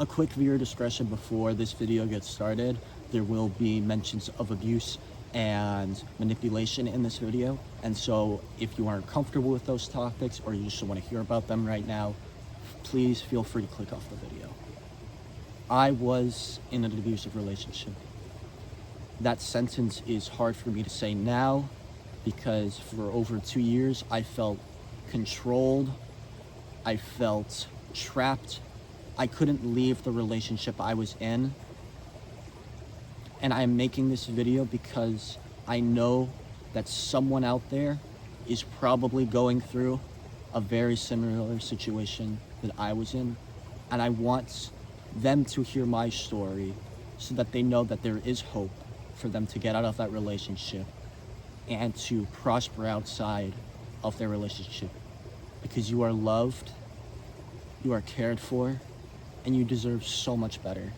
A quick viewer discretion before this video gets started. There will be mentions of abuse and manipulation in this video, and so if you aren't comfortable with those topics or you just want to hear about them right now, please feel free to click off the video. I was in an abusive relationship. That sentence is hard for me to say now because for over 2 years I felt controlled, I felt trapped, I couldn't leave the relationship I was in. And I am making this video because I know that someone out there is probably going through a very similar situation that I was in. And I want them to hear my story so that they know that there is hope for them to get out of that relationship and to prosper outside of their relationship. Because you are loved, you are cared for, and you deserve so much better.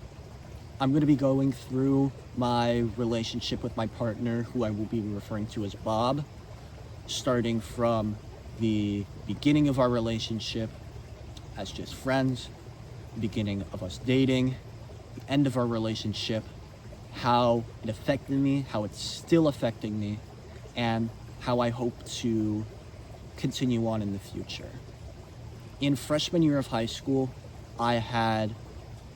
I'm going to be going through my relationship with my partner, who I will be referring to as Bob, starting from the beginning of our relationship as just friends, the beginning of us dating, the end of our relationship, how it affected me, how it's still affecting me, and how I hope to continue on in the future. In freshman year of high school, I had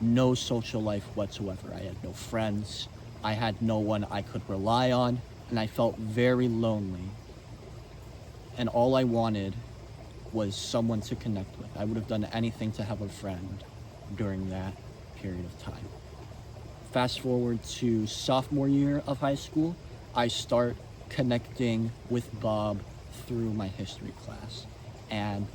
no social life whatsoever. I had no friends, I had no one I could rely on, and I felt very lonely. And all I wanted was someone to connect with. I would have done anything to have a friend during that period of time. Fast forward to sophomore year of high school, I start connecting with Bob through my history class. And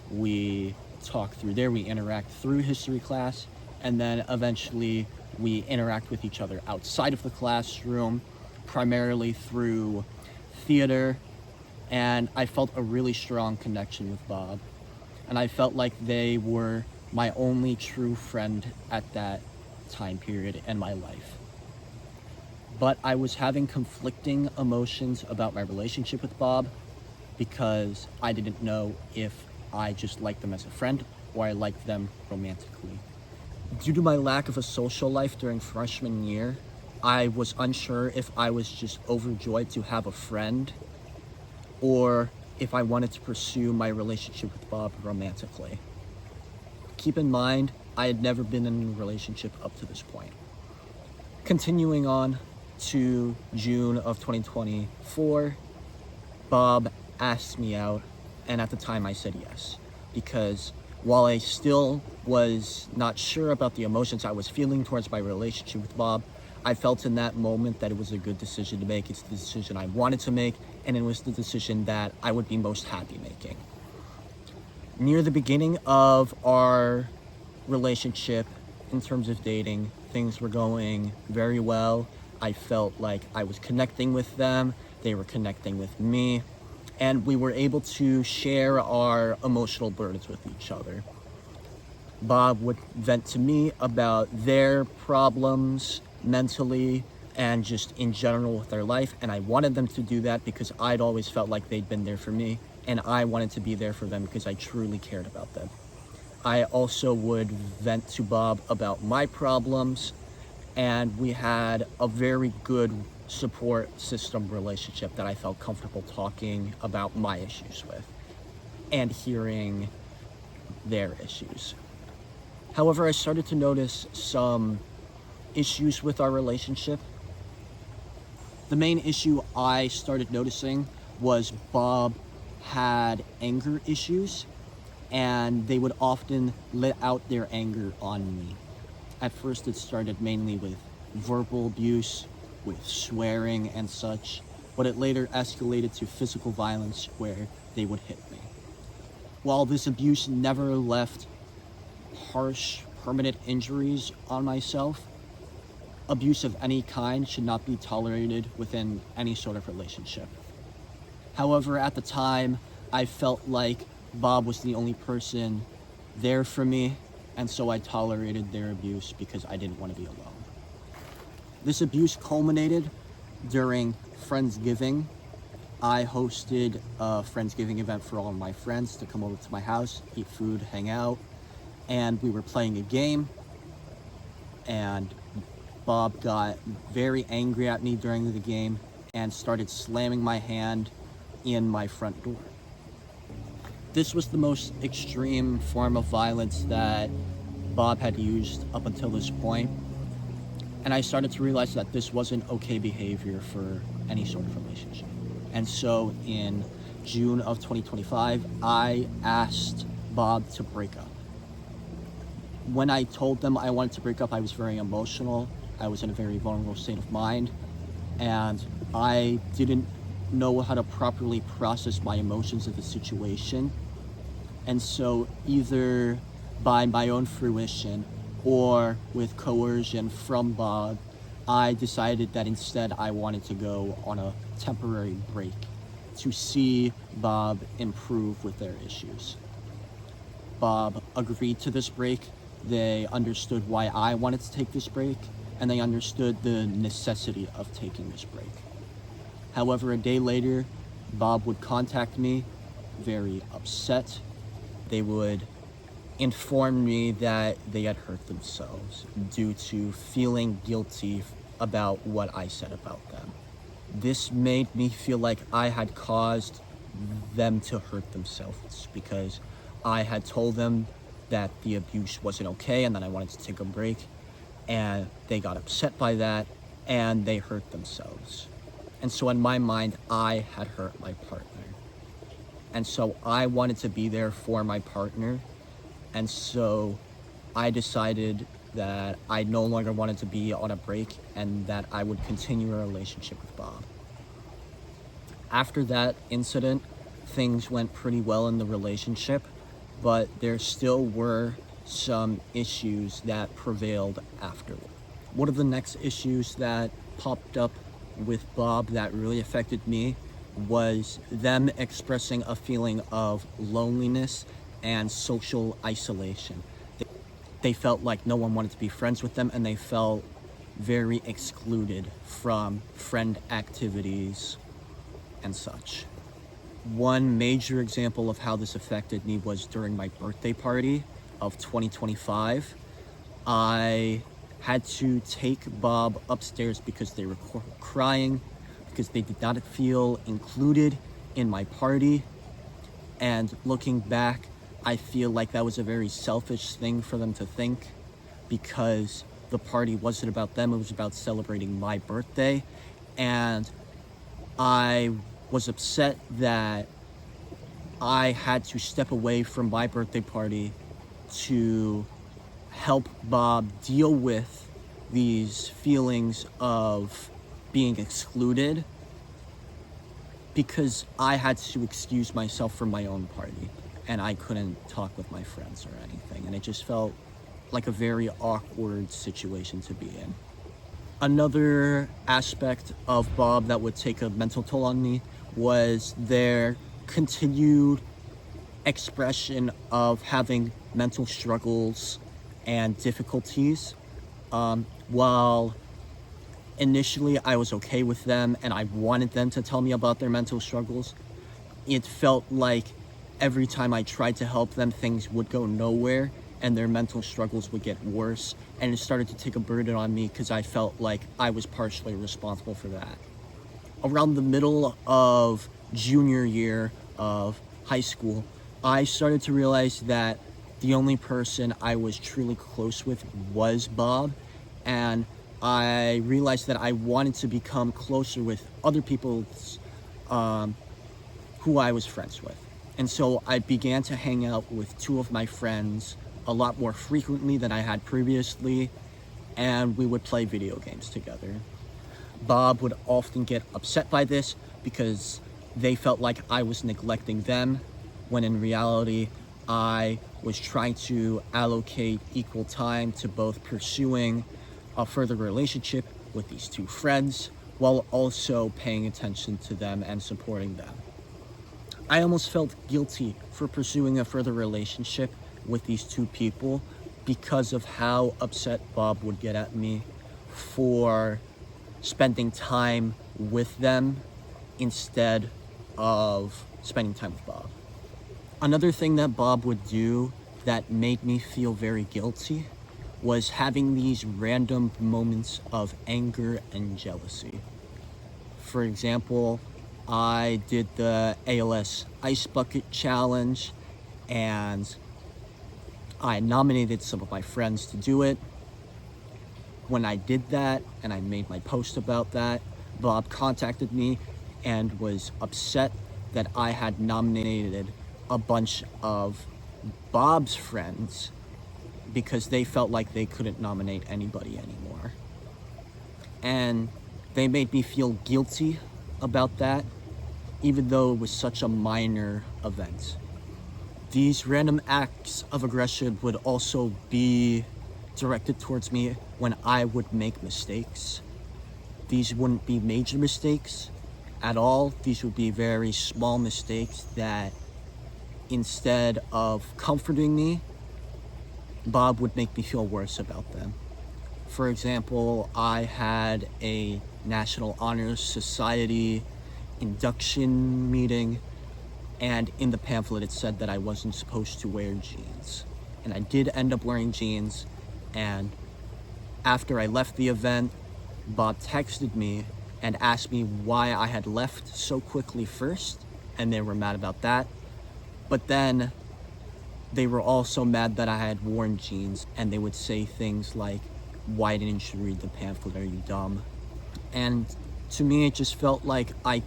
we talk through there, we interact through history class, and then eventually we interact with each other outside of the classroom, primarily through theater, and I felt a really strong connection with Bob. And I felt like they were my only true friend at that time period in my life. But I was having conflicting emotions about my relationship with Bob because I didn't know if I just liked them as a friend or I liked them romantically. Due to my lack of a social life during freshman year, I was unsure if I was just overjoyed to have a friend or if I wanted to pursue my relationship with Bob romantically. Keep in mind, I had never been in a relationship up to this point. Continuing on to June of 2024, Bob asked me out, and at the time I said yes, because while I still was not sure about the emotions I was feeling towards my relationship with Bob, I felt in that moment that it was a good decision to make. It's the decision I wanted to make, and it was the decision that I would be most happy making. Near the beginning of our relationship, in terms of dating, things were going very well. I felt like I was connecting with them, they were connecting with me, and we were able to share our emotional burdens with each other. Bob would vent to me about their problems mentally and just in general with their life, and I wanted them to do that because I'd always felt like they'd been there for me, and I wanted to be there for them because I truly cared about them. I also would vent to Bob about my problems, and we had a very good support system relationship that I felt comfortable talking about my issues with and hearing their issues. However, I started to notice some issues with our relationship. The main issue I started noticing was Bob had anger issues, and they would often let out their anger on me. At first, it started mainly with verbal abuse, with swearing and such, but it later escalated to physical violence where they would hit me. While this abuse never left harsh, permanent injuries on myself, abuse of any kind should not be tolerated within any sort of relationship. However, at the time, I felt like Bob was the only person there for me, and so I tolerated their abuse because I didn't want to be alone. This abuse culminated during Friendsgiving. I hosted a Friendsgiving event for all of my friends to come over to my house, eat food, hang out, and we were playing a game. and Bob got very angry at me during the game and started slamming my hand in my front door. This was the most extreme form of violence that Bob had used up until this point, and I started to realize that this wasn't okay behavior for any sort of relationship. And so in June of 2025, I asked Bob to break up. When I told them I wanted to break up, I was very emotional. I was in a very vulnerable state of mind, and I didn't know how to properly process my emotions of the situation. And so either by my own fruition or with coercion from Bob, I decided that instead I wanted to go on a temporary break to see Bob improve with their issues. Bob agreed to this break. They understood why I wanted to take this break, and they understood the necessity of taking this break. However, a day later, Bob would contact me, very upset. They would inform me that they had hurt themselves due to feeling guilty about what I said about them. This made me feel like I had caused them to hurt themselves because I had told them that the abuse wasn't okay and that I wanted to take a break, and they got upset by that and they hurt themselves. And so in my mind, I had hurt my partner. And so I wanted to be there for my partner. And so I decided that I no longer wanted to be on a break and that I would continue a relationship with Bob. After that incident, things went pretty well in the relationship, but there still were some issues that prevailed afterward. One of the next issues that popped up with Bob that really affected me was them expressing a feeling of loneliness and social isolation. They felt like no one wanted to be friends with them, and they felt very excluded from friend activities and such. One major example of how this affected me was during my birthday party of 2025. I had to take Bob upstairs because they were crying, because they did not feel included in my party. And looking back, I feel like that was a very selfish thing for them to think, because the party wasn't about them, it was about celebrating my birthday. And I was upset that I had to step away from my birthday party to help Bob deal with these feelings of being excluded, because I had to excuse myself from my own party and I couldn't talk with my friends or anything, and it just felt like a very awkward situation to be in. Another aspect of Bob that would take a mental toll on me was their continued expression of having mental struggles and difficulties. While initially I was okay with them and I wanted them to tell me about their mental struggles, it felt like every time I tried to help them, things would go nowhere and their mental struggles would get worse, and it started to take a burden on me because I felt like I was partially responsible for that. Around the middle of junior year of high school, I started to realize that the only person I was truly close with was Bob, and I realized that I wanted to become closer with other people who I was friends with. And so I began to hang out with two of my friends a lot more frequently than I had previously, and we would play video games together. Bob would often get upset by this because they felt like I was neglecting them, when in reality I was trying to allocate equal time to both pursuing a further relationship with these two friends while also paying attention to them and supporting them. I almost felt guilty for pursuing a further relationship with these two people because of how upset Bob would get at me for spending time with them instead of spending time with Bob. Another thing that Bob would do that made me feel very guilty was having these random moments of anger and jealousy. For example, I did the ALS Ice Bucket Challenge, and I nominated some of my friends to do it. When I did that, and I made my post about that, Bob contacted me and was upset that I had nominated a bunch of Bob's friends because they felt like they couldn't nominate anybody anymore. And they made me feel guilty about that, even though it was such a minor event. These random acts of aggression would also be directed towards me when I would make mistakes. These wouldn't be major mistakes at all. These would be very small mistakes that, instead of comforting me, Bob would make me feel worse about them. For example, I had a National Honor Society induction meeting, and in the pamphlet it said that I wasn't supposed to wear jeans. And I did end up wearing jeans, and after I left the event, Bob texted me and asked me why I had left so quickly first, and they were mad about that. But then they were also mad that I had worn jeans, and they would say things like, "Why didn't you read the pamphlet? Are you dumb?" And to me, it just felt like I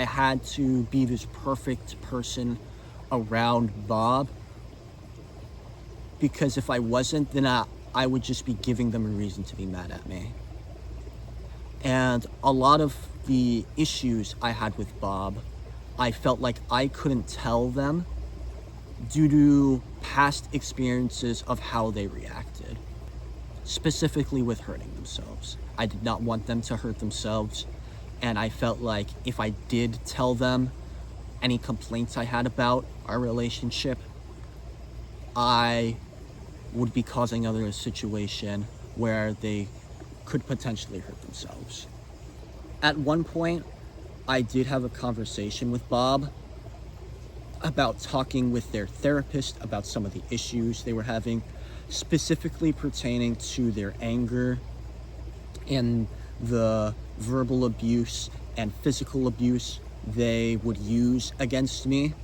had to be this perfect person around Bob, because if I wasn't, then I would just be giving them a reason to be mad at me. And a lot of the issues I had with Bob, I felt like I couldn't tell them due to past experiences of how they reacted, specifically with hurting themselves. I did not want them to hurt themselves, and I felt like if I did tell them any complaints I had about our relationship, I would be causing a situation where they could potentially hurt themselves. At one point, I did have a conversation with Bob about talking with their therapist about some of the issues they were having, specifically pertaining to their anger and the verbal abuse and physical abuse they would use against me.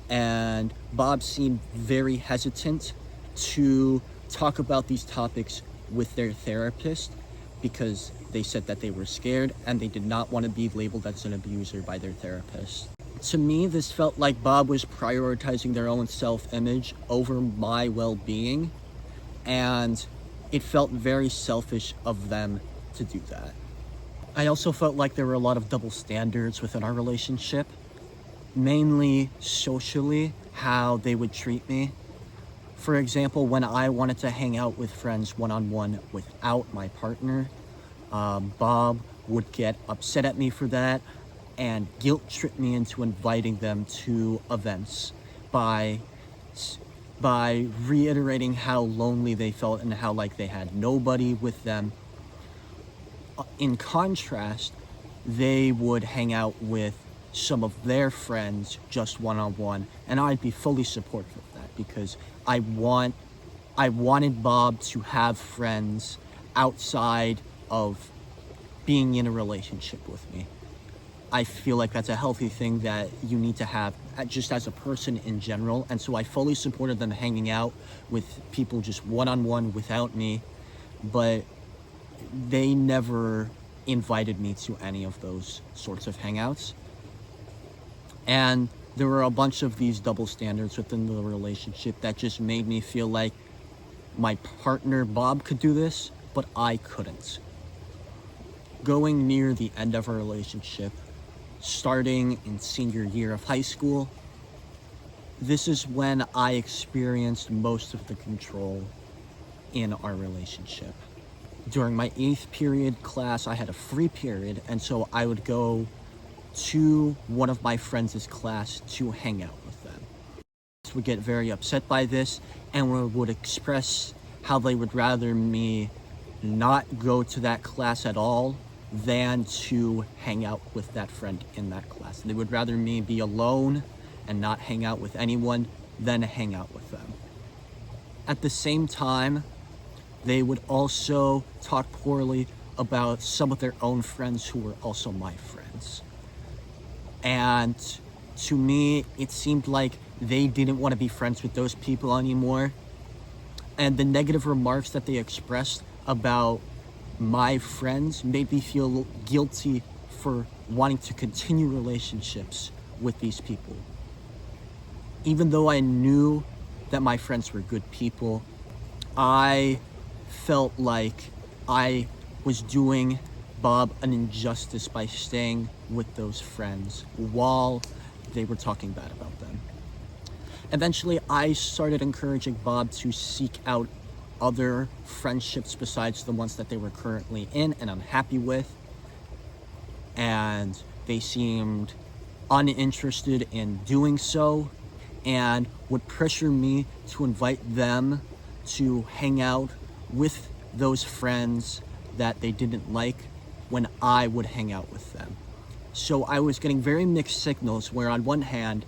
And Bob seemed very hesitant to talk about these topics with their therapist because they said that they were scared and they did not want to be labeled as an abuser by their therapist. To me, this felt like Bob was prioritizing their own self-image over my well-being, and it felt very selfish of them to do that. I also felt like there were a lot of double standards within our relationship, mainly socially, how they would treat me. For example, when I wanted to hang out with friends one-on-one without my partner, Bob would get upset at me for that and guilt trip me into inviting them to events by reiterating how lonely they felt and how like they had nobody with them. In contrast, they would hang out with some of their friends just one-on-one, and I'd be fully supportive of that because I wanted Bob to have friends outside of being in a relationship with me. I feel like that's a healthy thing that you need to have just as a person in general, and so I fully supported them hanging out with people just one-on-one without me, but they never invited me to any of those sorts of hangouts. And there were a bunch of these double standards within the relationship that just made me feel like my partner Bob could do this, but I couldn't. Going near the end of our relationship, starting in senior year of high school, this is when I experienced most of the control in our relationship. During my 8th period class, I had a free period, and so I would go to one of my friends' class to hang out with them. They would get very upset by this and would express how they would rather me not go to that class at all than to hang out with that friend in that class. They would rather me be alone and not hang out with anyone than hang out with them. At the same time, they would also talk poorly about some of their own friends who were also my friends. And to me, it seemed like they didn't want to be friends with those people anymore. And the negative remarks that they expressed about my friends made me feel guilty for wanting to continue relationships with these people. Even though I knew that my friends were good people, I felt like I was doing Bob an injustice by staying with those friends while they were talking bad about them. Eventually, I started encouraging Bob to seek out other friendships besides the ones that they were currently in and unhappy with. And they seemed uninterested in doing so and would pressure me to invite them to hang out with those friends that they didn't like when I would hang out with them. So I was getting very mixed signals where on one hand,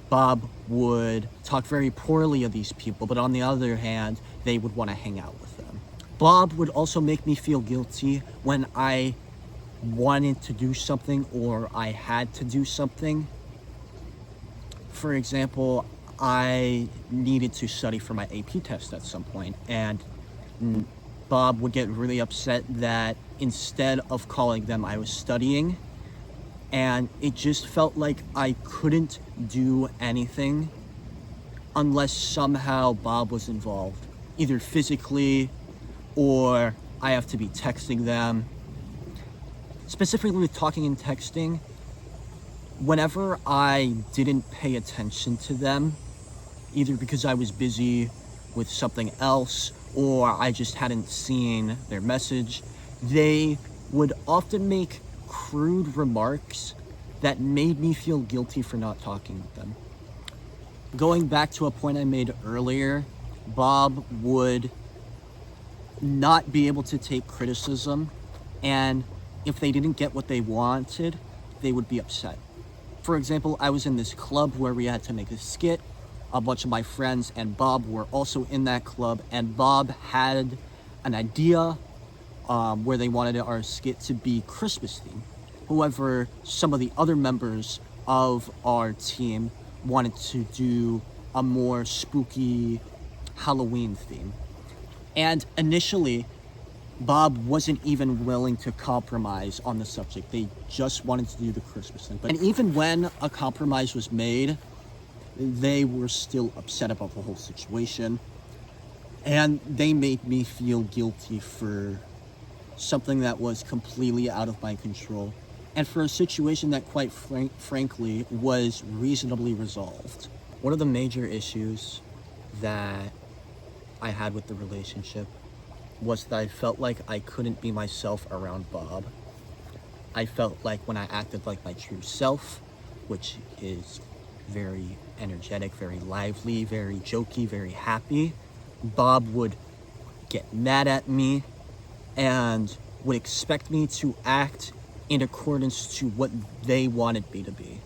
Bob would talk very poorly of these people, but on the other hand, they would want to hang out with them. Bob would also make me feel guilty when I wanted to do something or I had to do something. For example, I needed to study for my AP test at some point, and Bob would get really upset that instead of calling them, I was studying. And it just felt like I couldn't do anything unless somehow Bob was involved, either physically or I have to be texting them. Specifically with talking and texting, whenever I didn't pay attention to them, either because I was busy with something else or I just hadn't seen their message, they would often make crude remarks that made me feel guilty for not talking with them. Going back to a point I made earlier, Bob would not be able to take criticism, and if they didn't get what they wanted, they would be upset. For example, I was in this club where we had to make a skit. A bunch of my friends and Bob were also in that club, and Bob had an idea where they wanted our skit to be Christmas themed. However, some of the other members of our team wanted to do a more spooky Halloween theme. And initially, Bob wasn't even willing to compromise on the subject. They just wanted to do the Christmas thing. And even when a compromise was made, they were still upset about the whole situation. And they made me feel guilty for something that was completely out of my control, and for a situation that quite frankly was reasonably resolved. One of the major issues that I had with the relationship was that I felt like I couldn't be myself around Bob. I felt like when I acted like my true self, which is very energetic, very lively, very jokey, very happy, Bob would get mad at me and would expect me to act in accordance to what they wanted me to be.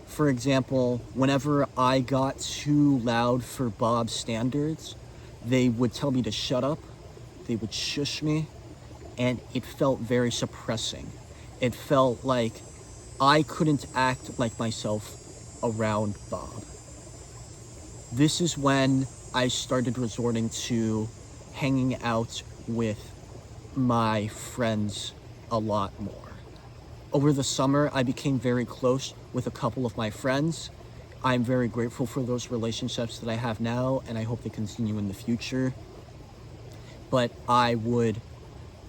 For example, whenever I got too loud for Bob's standards, they would tell me to shut up, they would shush me, and it felt very suppressing. It felt like I couldn't act like myself around Bob. This is when I started resorting to hanging out with my friends a lot more. Over the summer, I became very close with a couple of my friends. I'm very grateful for those relationships that I have now, and I hope they continue in the future. But I would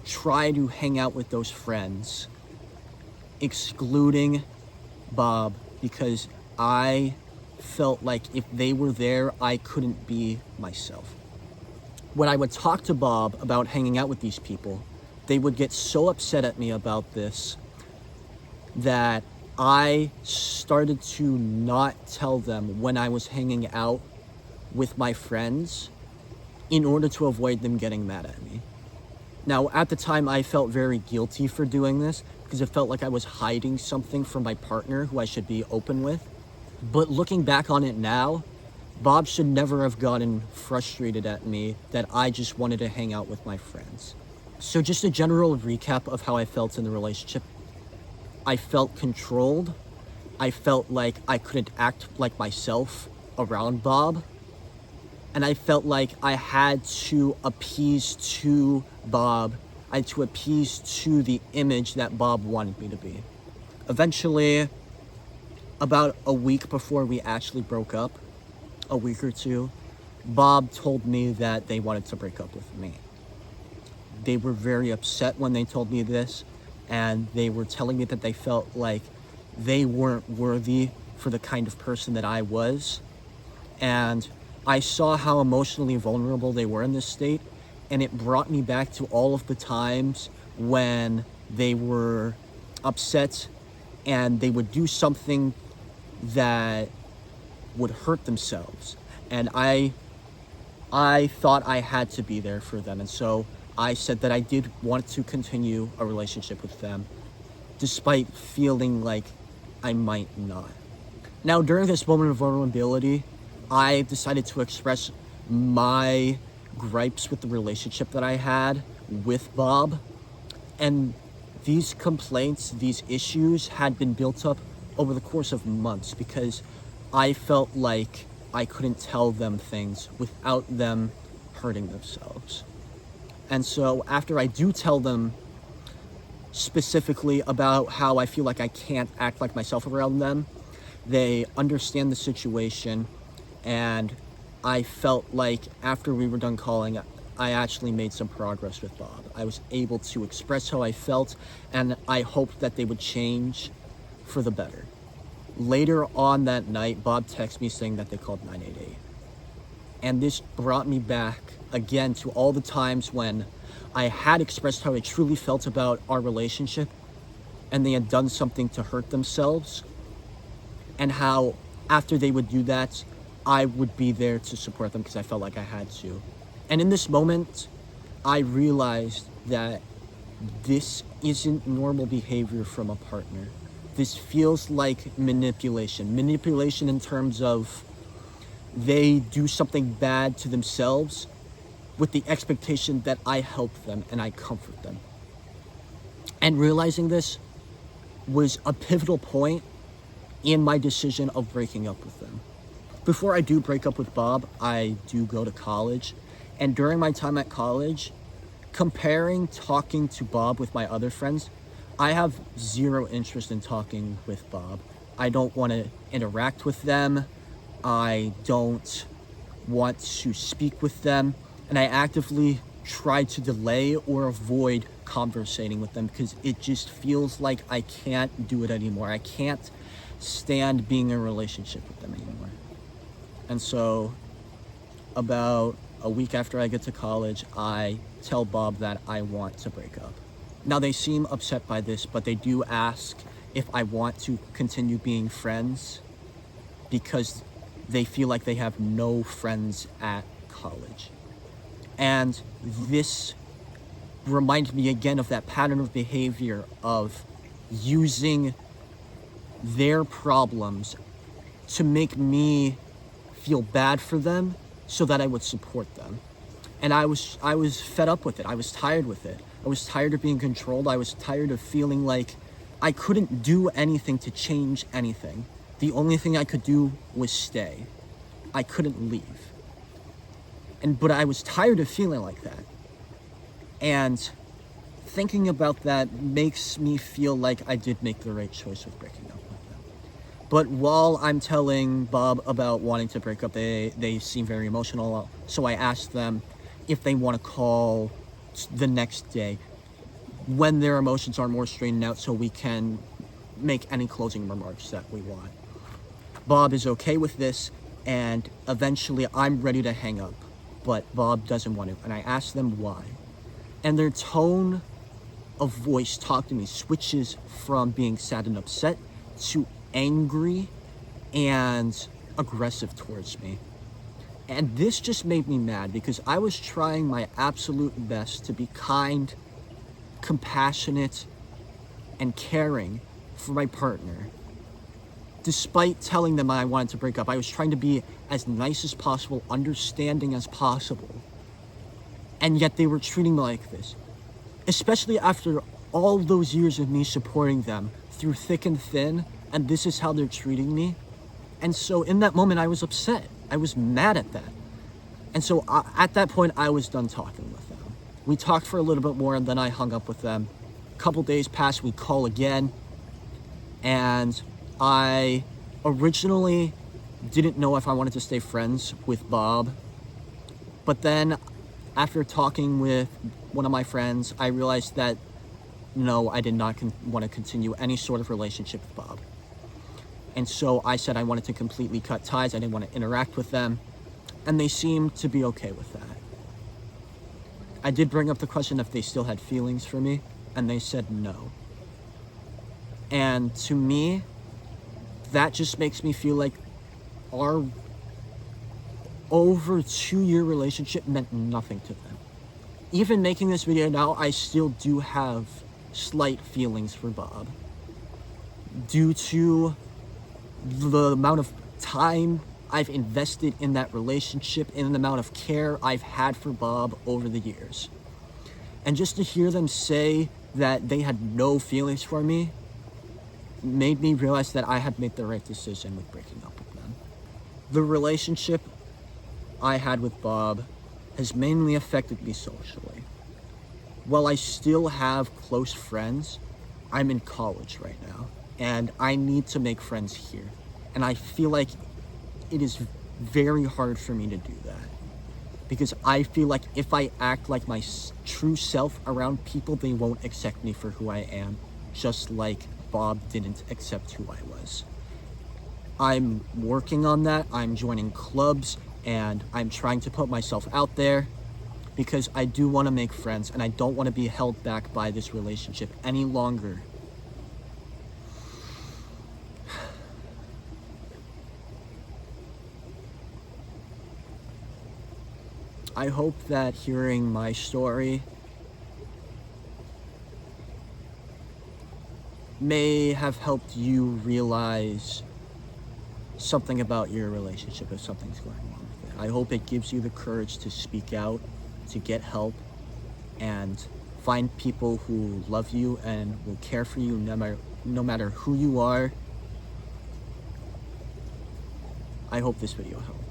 try to hang out with those friends, excluding Bob, because I felt like if they were there, I couldn't be myself. When I would talk to Bob about hanging out with these people, they would get so upset at me about this that I started to not tell them when I was hanging out with my friends in order to avoid them getting mad at me. Now, at the time, I felt very guilty for doing this because it felt like I was hiding something from my partner who I should be open with. But looking back on it now, Bob should never have gotten frustrated at me that I just wanted to hang out with my friends. So just a general recap of how I felt in the relationship. I felt controlled. I felt like I couldn't act like myself around Bob. And I felt like I had to appease to Bob. I had to appease to the image that Bob wanted me to be. Eventually, about a week before we actually broke up, a week or two, Bob told me that they wanted to break up with me. They were very upset when they told me this, and they were telling me that they felt like they weren't worthy for the kind of person that I was. And I saw how emotionally vulnerable they were in this state, and it brought me back to all of the times when they were upset and they would do something that would hurt themselves. And I thought I had to be there for them. And so I said that I did want to continue a relationship with them, despite feeling like I might not. Now, during this moment of vulnerability, I decided to express my gripes with the relationship that I had with Bob. And these complaints, these issues had been built up over the course of months because I felt like I couldn't tell them things without them hurting themselves. And so after I do tell them specifically about how I feel like I can't act like myself around them, they understand the situation, and I felt like after we were done calling, I actually made some progress with Bob. I was able to express how I felt, and I hoped that they would change for the better. Later on that night, Bob texted me saying that they called 988. And this brought me back again to all the times when I had expressed how I truly felt about our relationship and they had done something to hurt themselves, and how after they would do that, I would be there to support them because I felt like I had to. And in this moment, I realized that this isn't normal behavior from a partner. This feels like manipulation. Manipulation in terms of they do something bad to themselves with the expectation that I help them and I comfort them. And realizing this was a pivotal point in my decision of breaking up with them. Before I do break up with Bob, I do go to college. And during my time at college, comparing talking to Bob with my other friends, I have zero interest in talking with Bob. I don't want to interact with them. I don't want to speak with them. And I actively try to delay or avoid conversating with them because it just feels like I can't do it anymore. I can't stand being in a relationship with them anymore. And so about a week after I get to college, I tell Bob that I want to break up. Now, they seem upset by this, but they do ask if I want to continue being friends because they feel like they have no friends at college. And this reminds me again of that pattern of behavior of using their problems to make me feel bad for them so that I would support them. And I was fed up with it. I was tired with it. I was tired of being controlled. I was tired of feeling like I couldn't do anything to change anything. The only thing I could do was stay. I couldn't leave. But I was tired of feeling like that. And thinking about that makes me feel like I did make the right choice with breaking up with them. But while I'm telling Bob about wanting to break up, they seem very emotional. So I asked them if they want to call the next day when their emotions are more straightened out so we can make any closing remarks that we want. Bob is okay with this, and eventually I'm ready to hang up, but Bob doesn't want to, and I ask them why. And their tone of voice talk to me switches from being sad and upset to angry and aggressive towards me. And this just made me mad because I was trying my absolute best to be kind, compassionate, and caring for my partner. despite telling them I wanted to break up, I was trying to be as nice as possible, understanding as possible. And yet they were treating me like this. Especially after all those years of me supporting them through thick and thin, and this is how they're treating me. And so in that moment, I was upset. I was mad at that. And so at that point, I was done talking with them. We talked for a little bit more, and then I hung up with them. A couple days passed, we call again. And I originally didn't know if I wanted to stay friends with Bob. But then after talking with one of my friends, I realized that no, I did not want to continue any sort of relationship with Bob. And so I said I wanted to completely cut ties. I didn't want to interact with them. And they seemed to be okay with that. I did bring up the question if they still had feelings for me, and they said no. And to me, that just makes me feel like our over 2-year relationship meant nothing to them. Even making this video now, I still do have slight feelings for Bob due to the amount of time I've invested in that relationship and the amount of care I've had for Bob over the years. And just to hear them say that they had no feelings for me made me realize that I had made the right decision with breaking up with them. The relationship I had with Bob has mainly affected me socially. While I still have close friends, I'm in college right now, and I need to make friends here. And I feel like it is very hard for me to do that, because I feel like if I act like my true self around people, they won't accept me for who I am, just like Bob didn't accept who I was. I'm working on that. I'm joining clubs, and I'm trying to put myself out there because I do want to make friends, and I don't want to be held back by this relationship any longer. I hope that hearing my story may have helped you realize something about your relationship if something's going wrong with it. I hope it gives you the courage to speak out, to get help, and find people who love you and will care for you no matter who you are. I hope this video helped.